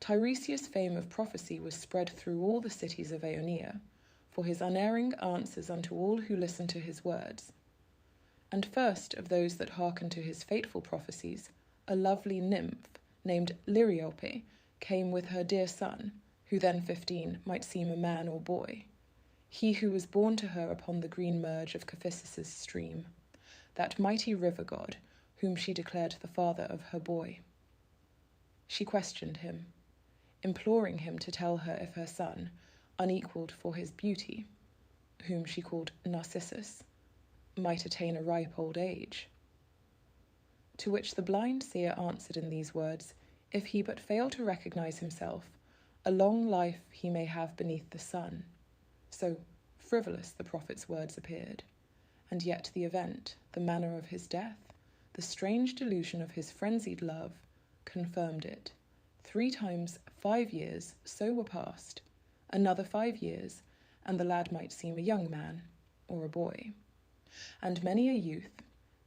Tiresias' fame of prophecy was spread through all the cities of Ionia, for his unerring answers unto all who listen to his words. And first of those that hearken to his fateful prophecies, a lovely nymph named Liriope came with her dear son, who then 15 might seem a man or boy, he who was born to her upon the green merge of Cephissus' stream, that mighty river god, whom she declared the father of her boy. She questioned him, imploring him to tell her if her son, unequalled for his beauty, whom she called Narcissus, might attain a ripe old age. To which the blind seer answered in these words, if he but fail to recognize himself, a long life he may have beneath the sun. So frivolous the prophet's words appeared, and yet the event, the manner of his death, the strange delusion of his frenzied love, confirmed it. 3 times 5 years so were past, another 5 years, and the lad might seem a young man or a boy. And many a youth,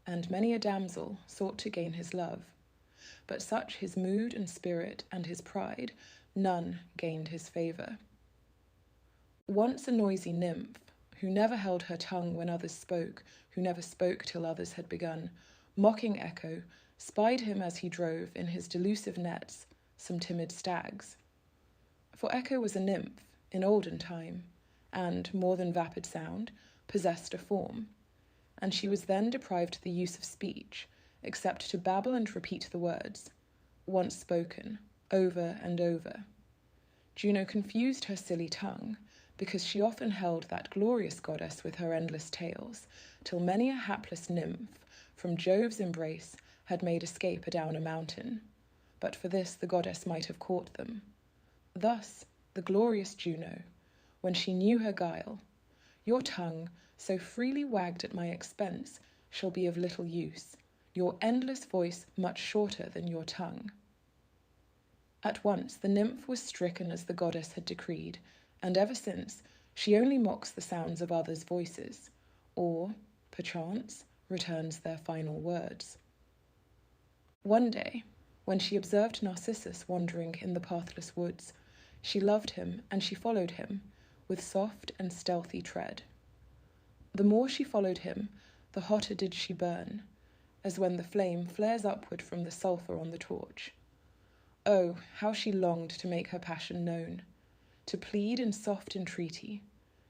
and many a damsel sought to gain his love, but such his mood and spirit and his pride, none gained his favour. Once a noisy nymph, who never held her tongue when others spoke, who never spoke till others had begun, mocking Echo, spied him as he drove in his delusive nets some timid stags. For Echo was a nymph in olden time, and, more than vapid sound, possessed a form, and she was then deprived the use of speech, except to babble and repeat the words, once spoken, over and over. Juno confused her silly tongue, because she often held that glorious goddess with her endless tales, till many a hapless nymph from Jove's embrace had made escape adown a mountain. But for this the goddess might have caught them. Thus the glorious Juno, when she knew her guile, your tongue, so freely wagged at my expense, shall be of little use, your endless voice much shorter than your tongue. At once the nymph was stricken as the goddess had decreed, and ever since she only mocks the sounds of others' voices, or, perchance, returns their final words. One day, when she observed Narcissus wandering in the pathless woods, she loved him and she followed him with soft and stealthy tread. The more she followed him, the hotter did she burn, as when the flame flares upward from the sulphur on the torch. Oh, how she longed to make her passion known, to plead in soft entreaty,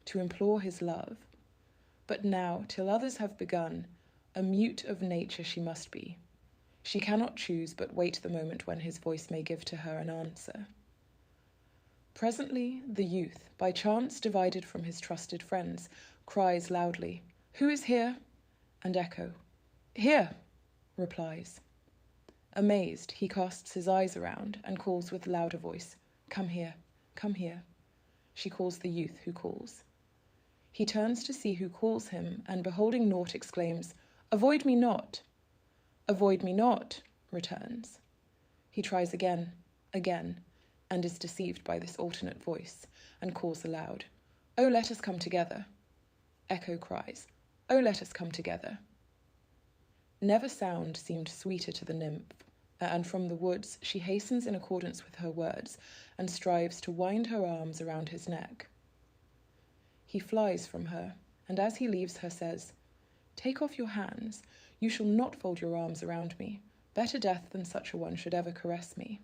to implore his love. But now, till others have begun, a mute of nature she must be. She cannot choose but wait the moment when his voice may give to her an answer. Presently the youth, by chance divided from his trusted friends, cries loudly, "Who is here?" And Echo, "Here," replies. Amazed, he casts his eyes around and calls with louder voice, "Come here, come here." She calls the youth who calls. He turns to see who calls him, and beholding naught exclaims, "Avoid me not!" "Avoid me not," returns. He tries again, and is deceived by this alternate voice, and calls aloud, "Oh, let us come together." Echo cries, "Oh, let us come together." Never sound seemed sweeter to the nymph, and from the woods she hastens in accordance with her words, and strives to wind her arms around his neck. He flies from her, and as he leaves her says, "Take off your hands, you shall not fold your arms around me. Better death than such a one should ever caress me."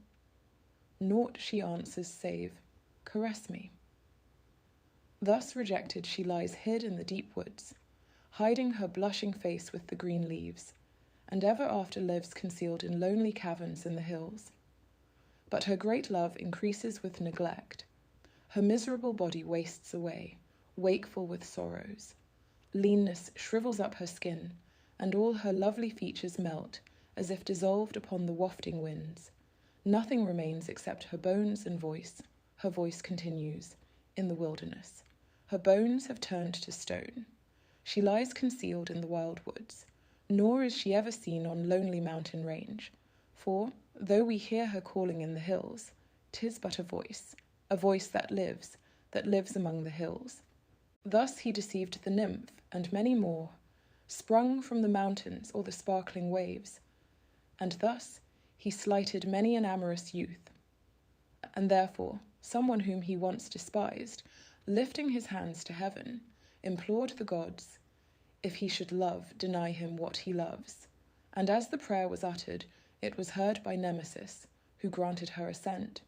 Naught she answers save, "Caress me." Thus rejected she lies hid in the deep woods, hiding her blushing face with the green leaves, and ever after lives concealed in lonely caverns in the hills. But her great love increases with neglect. Her miserable body wastes away, wakeful with sorrows. Leanness shrivels up her skin, and all her lovely features melt, as if dissolved upon the wafting winds. Nothing remains except her bones and voice. Her voice continues, in the wilderness. Her bones have turned to stone. She lies concealed in the wild woods, nor is she ever seen on lonely mountain range. For, though we hear her calling in the hills, 'tis but a voice that lives among the hills. Thus he deceived the nymph and many more, sprung from the mountains or the sparkling waves, and thus he slighted many an amorous youth. And therefore, someone whom he once despised, lifting his hands to heaven, implored the gods, if he should love, deny him what he loves. And as the prayer was uttered, it was heard by Nemesis, who granted her assent.